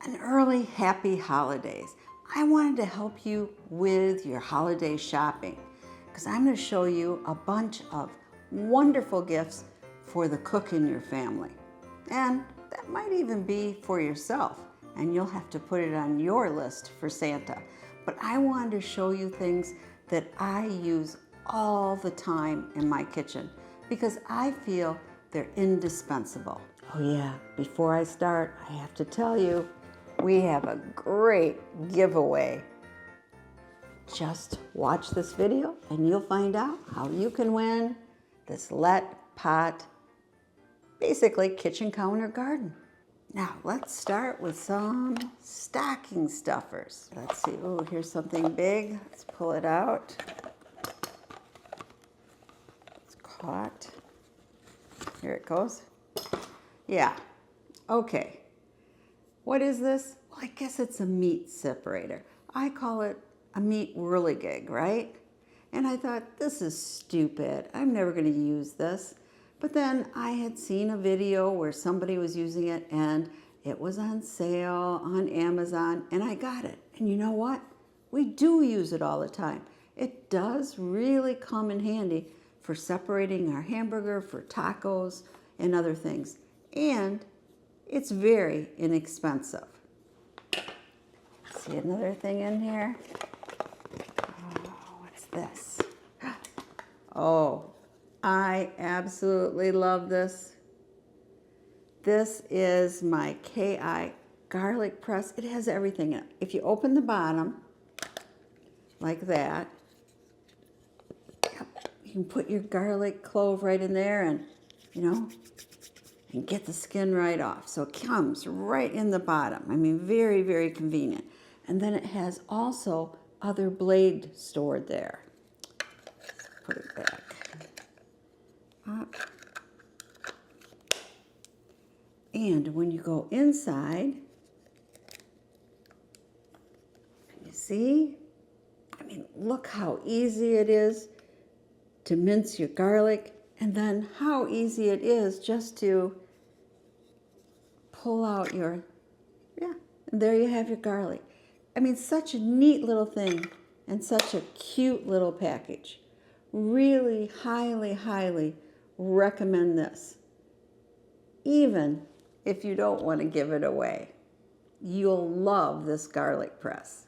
An early happy holidays. I wanted to help you with your holiday shopping because I'm going to show you a bunch of wonderful gifts for the cook in your family. And that might even be for yourself, and you'll have to put it on your list for Santa. But I wanted to show you things that I use all the time in my kitchen because I feel they're indispensable. Oh yeah, before I start, I have to tell you, we have a great giveaway. Just watch this video and you'll find out how you can win this LetPot, basically kitchen counter garden. Now let's start with some stocking stuffers. Let's see, oh, here's something big. Let's pull it out. It's caught. Here it goes. Yeah, okay. What is this? Well, I guess it's a meat separator. I call it a meat whirligig, right? And I thought, this is stupid. I'm never going to use this. But then I had seen a video where somebody was using it and it was on sale on Amazon and I got it. And you know what? We do use it all the time. It does really come in handy for separating our hamburger, for tacos, and other things. And it's very inexpensive. See another thing in here? Oh, what's this? Oh, I absolutely love this. This is my KI garlic press. It has everything in it. If you open the bottom like that, you can put your garlic clove right in there and, you know, and get the skin right off. So it comes right in the bottom. I mean, very, very convenient. And then it has also other blade stored there. Put it back up. And when you go inside, you see? I mean, look how easy it is to mince your garlic. And then how easy it is just to pull out your, yeah, and there you have your garlic. I mean, such a neat little thing and such a cute little package. Really highly, highly recommend this. Even if you don't want to give it away, you'll love this garlic press.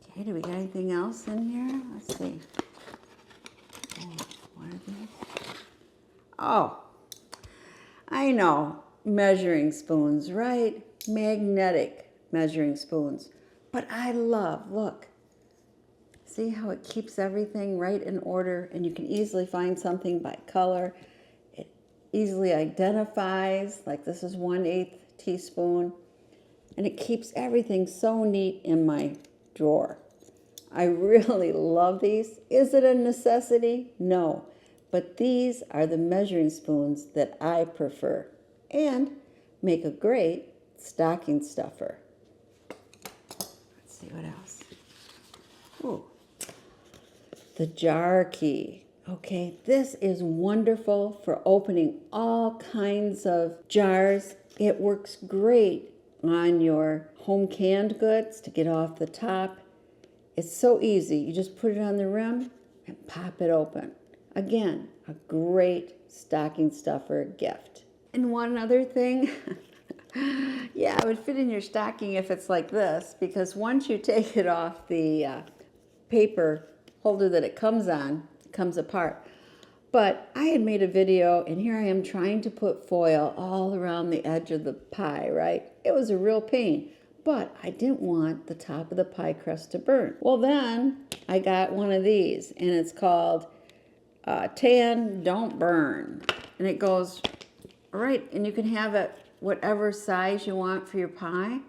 Okay, do we got anything else in here? Let's see. Oh, I know, measuring spoons, right? Magnetic measuring spoons. But I love, look, see how it keeps everything right in order and you can easily find something by color. It easily identifies, like this is 1/8 teaspoon, and it keeps everything so neat in my drawer. I really love these. Is it a necessity? No. But these are the measuring spoons that I prefer and make a great stocking stuffer. Let's see what else. Ooh, the jar key. Okay, this is wonderful for opening all kinds of jars. It works great on your home canned goods to get off the top. It's so easy. You just put it on the rim and pop it open. Again, a great stocking stuffer gift. And one other thing, yeah, it would fit in your stocking if it's like this, because once you take it off the paper holder that it comes on, it comes apart. But I had made a video, and here I am trying to put foil all around the edge of the pie, right? It was a real pain. But I didn't want the top of the pie crust to burn. Well, then I got one of these, and it's called Tan Don't Burn. And it goes right, and you can have it whatever size you want for your pie.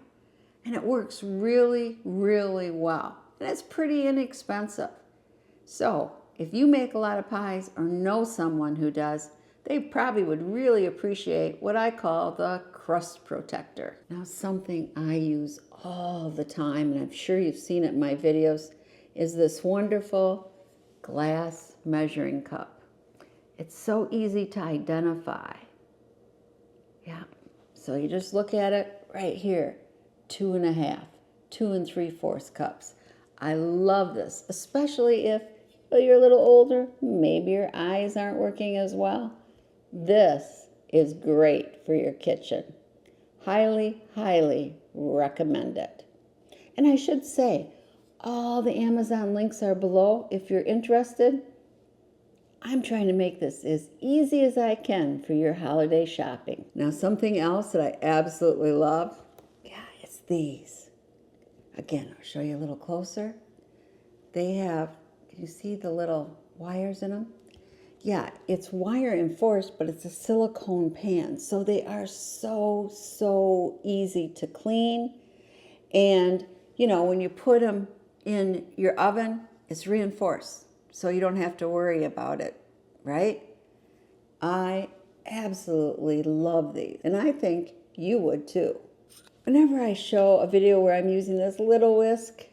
And it works really, really well. And it's pretty inexpensive. So if you make a lot of pies or know someone who does, they probably would really appreciate what I call the crust protector. Now, something I use all the time, and I'm sure you've seen it in my videos, is this wonderful glass measuring cup. It's so easy to identify. Yeah, so you just look at it, right here, 2.5, 2 3/4 cups. I love this, especially if you're a little older, maybe your eyes aren't working as well. This is great for your kitchen. Highly, highly recommend it. And I should say, all the Amazon links are below if you're interested. I'm trying to make this as easy as I can for your holiday shopping. Now, something else that I absolutely love, it's these. Again, I'll show you a little closer. They have, can you see the little wires in them? Yeah, it's wire enforced, but it's a silicone pan. So they are so easy to clean. And, when you put them in your oven, it's reinforced. So you don't have to worry about it, right? I absolutely love these. And I think you would too. Whenever I show a video where I'm using this little whisk,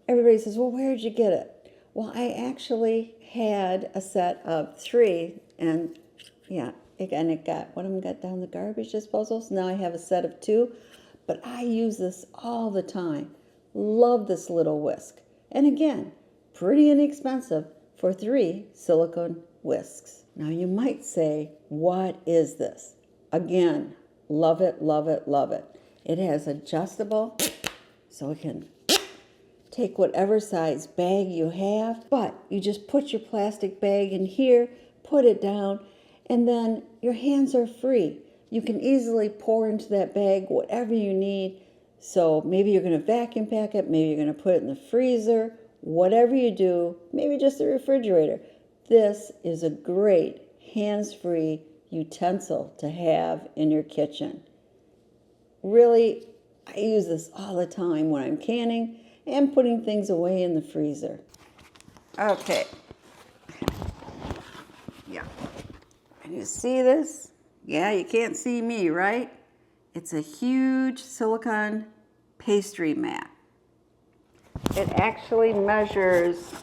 everybody says, well, where'd you get it? Well, I actually had a set of 3, and it got, one of them got down the garbage disposal, so now I have a set of 2, but I use this all the time. Love this little whisk. And again, pretty inexpensive for 3 silicone whisks. Now you might say, what is this? Again, love it, love it, love it. It has adjustable, so it can take whatever size bag you have, but you just put your plastic bag in here, put it down, and then your hands are free. You can easily pour into that bag whatever you need. So maybe you're going to vacuum pack it, maybe you're going to put it in the freezer, whatever you do, maybe just the refrigerator. This is a great hands-free utensil to have in your kitchen. Really, I use this all the time when I'm canning and putting things away in the freezer. Okay. Yeah. Can you see this? Yeah, you can't see me, right? It's a huge silicone pastry mat. It actually measures,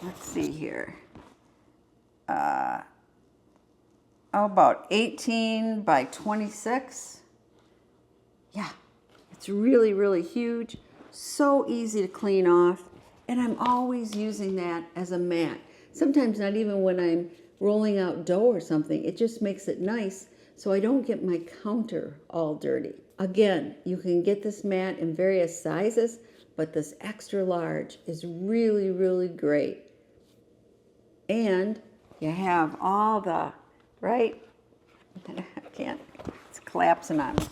let's see here, about 18 by 26. Yeah, it's really, really huge. So easy to clean off. And I'm always using that as a mat. Sometimes not even when I'm rolling out dough or something. It just makes it nice so I don't get my counter all dirty. Again, you can get this mat in various sizes, but this extra large is really, really great. And you have all the, right? I can't, it's collapsing on me.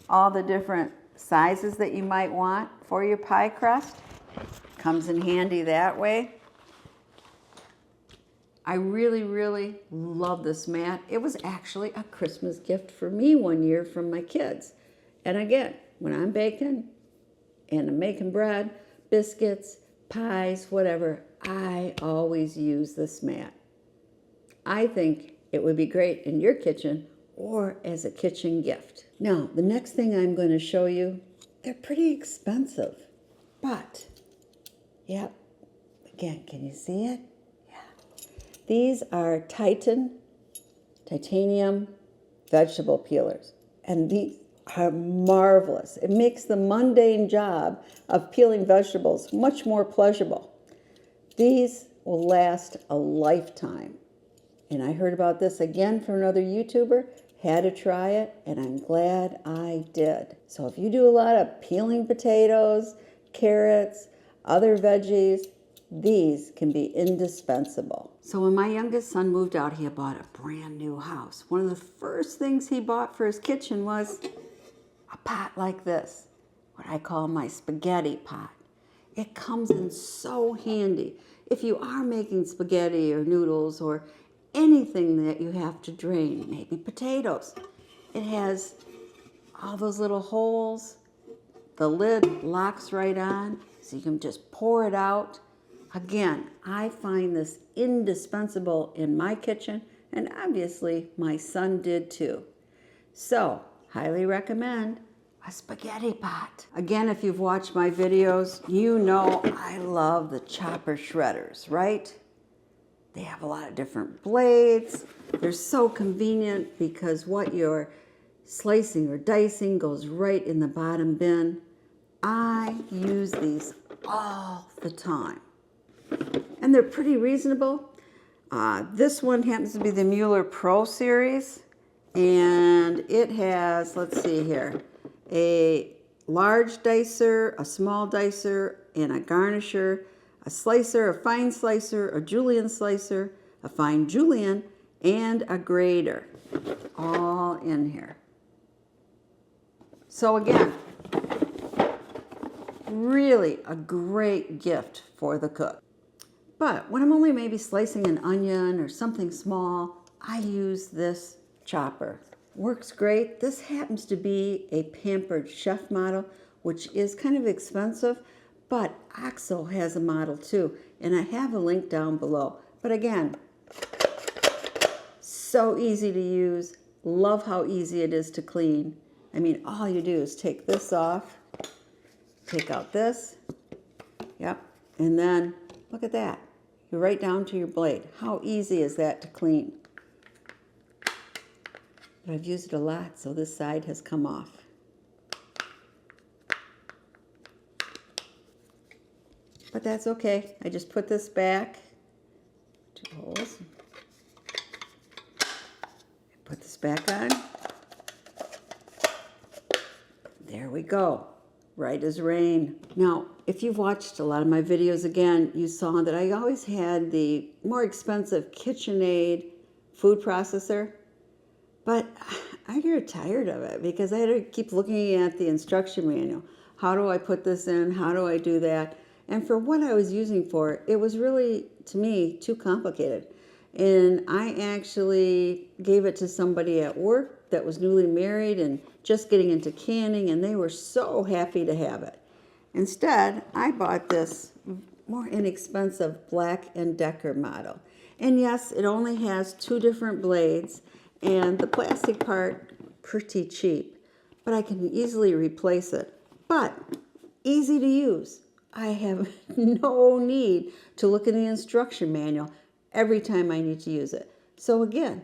All the different sizes that you might want for your pie crust. Comes in handy that way. I really, really love this mat. It was actually a Christmas gift for me one year from my kids. And again, when I'm baking and I'm making bread, biscuits, pies, whatever, I always use this mat. I think it would be great in your kitchen or as a kitchen gift. Now, the next thing I'm going to show you, they're pretty expensive, but, yep, again, can you see it? These are titanium vegetable peelers, and these are marvelous. It makes the mundane job of peeling vegetables much more pleasurable. These will last a lifetime. And I heard about this again from another YouTuber, had to try it, and I'm glad I did. So if you do a lot of peeling potatoes, carrots, other veggies, these can be indispensable. So when my youngest son moved out, he had bought a brand new house. One of the first things he bought for his kitchen was a pot like this, what I call my spaghetti pot. It comes in so handy. If you are making spaghetti or noodles or anything that you have to drain, maybe potatoes, it has all those little holes. The lid locks right on, so you can just pour it out. Again, I find this indispensable in my kitchen, and obviously my son did too. So, highly recommend a spaghetti pot. Again, if you've watched my videos, you know I love the chopper shredders, right? They have a lot of different blades. They're so convenient because what you're slicing or dicing goes right in the bottom bin. I use these all the time. And they're pretty reasonable. This one happens to be the Mueller Pro Series. And it has, let's see here, a large dicer, a small dicer, and a garnisher, a slicer, a fine slicer, a julienne slicer, a fine julienne, and a grater, all in here. So again, really a great gift for the cook. But when I'm only maybe slicing an onion or something small, I use this chopper. Works great. This happens to be a Pampered Chef model, which is kind of expensive, but OXO has a model too, and I have a link down below. But again, so easy to use. Love how easy it is to clean. I mean, all you do is take this off, take out this, yep, and then look at that. You're right down to your blade. How easy is that to clean? But I've used it a lot, so this side has come off. But that's okay. I just put this back, 2 holes. Put this back on. There we go. Right as rain. Now, if you've watched a lot of my videos again, you saw that I always had the more expensive KitchenAid food processor. But I get tired of it because I had to keep looking at the instruction manual. How do I put this in? How do I do that? And for what I was using for, it was really, to me, too complicated. And I actually gave it to somebody at work that was newly married and just getting into canning, and they were so happy to have it. Instead, I bought this more inexpensive Black & Decker model. And yes, it only has 2 different blades, and the plastic part, pretty cheap, but I can easily replace it. But easy to use. I have no need to look in the instruction manual every time I need to use it. So again,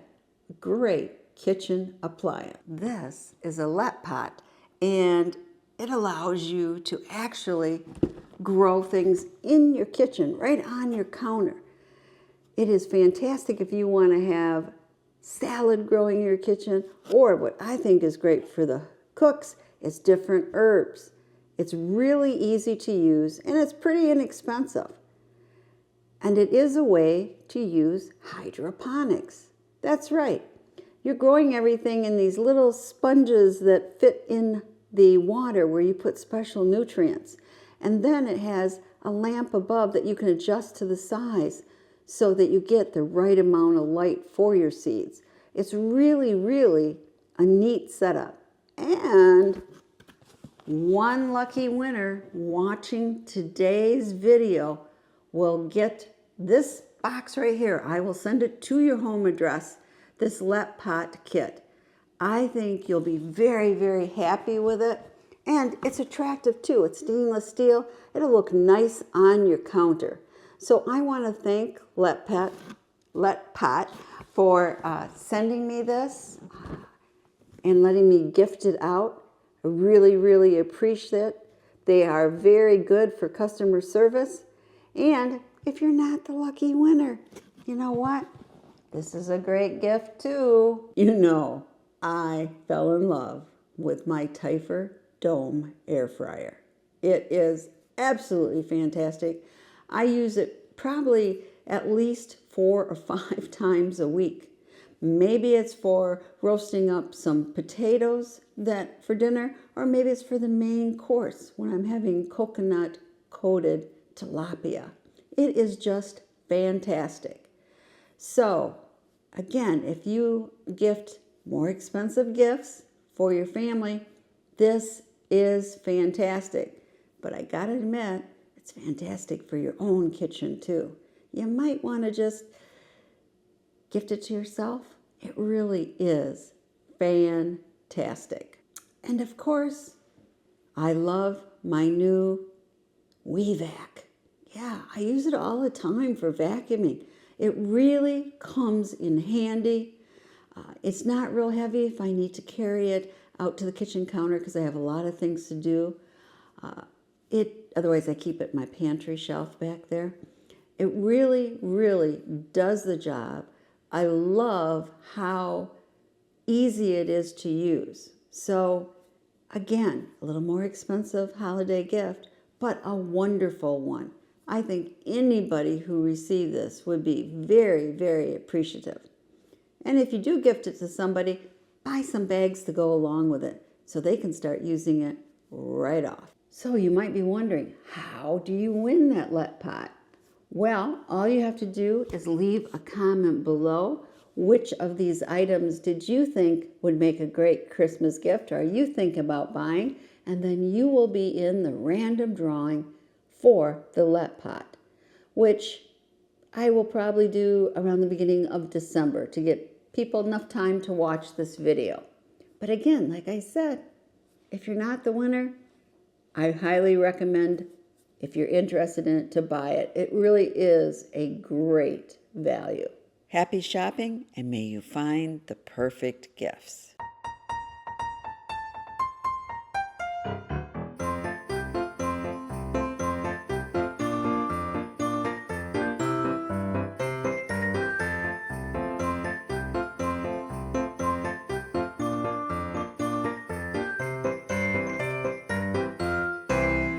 great kitchen appliance. This is a LetPot, and it allows you to actually grow things in your kitchen, right on your counter. It is fantastic if you want to have salad growing in your kitchen, or what I think is great for the cooks is different herbs. It's really easy to use, and it's pretty inexpensive. And it is a way to use hydroponics. That's right. You're growing everything in these little sponges that fit in the water where you put special nutrients. And then it has a lamp above that you can adjust to the size so that you get the right amount of light for your seeds. It's really, really a neat setup. And one lucky winner watching today's video will get this box right here. I will send it to your home address, this LetPot kit. I think you'll be very, very happy with it. And it's attractive too. It's stainless steel. It'll look nice on your counter. So I want to thank LetPot for sending me this and letting me gift it out. I really, really appreciate it. They are very good for customer service. And if you're not the lucky winner, you know what? This is a great gift too. You know, I fell in love with my Typher Dome air fryer. It is absolutely fantastic. I use it probably at least 4 or 5 times a week. Maybe it's for roasting up some potatoes for dinner, or maybe it's for the main course when I'm having coconut coated tilapia. It is just fantastic. So again, if you gift more expensive gifts for your family, this is fantastic. But I gotta admit, it's fantastic for your own kitchen too. You might want to just gift it to yourself. It really is fantastic. And of course, I love my new WeVac. Yeah, I use it all the time for vacuuming. It really comes in handy. It's not real heavy if I need to carry it out to the kitchen counter because I have a lot of things to do. Otherwise I keep it in my pantry shelf back there. It really, really does the job. I love how easy it is to use. So again, a little more expensive holiday gift, but a wonderful one. I think anybody who received this would be very, very appreciative. And if you do gift it to somebody, buy some bags to go along with it so they can start using it right off. So you might be wondering, how do you win that LetPot? Well, all you have to do is leave a comment below. Which of these items did you think would make a great Christmas gift, or are you thinking about buying? And then you will be in the random drawing for the LetPot, which I will probably do around the beginning of December to get people enough time to watch this video. But again, like I said, if you're not the winner, I highly recommend, if you're interested in it, to buy it. It really is a great value. Happy shopping, and may you find the perfect gifts.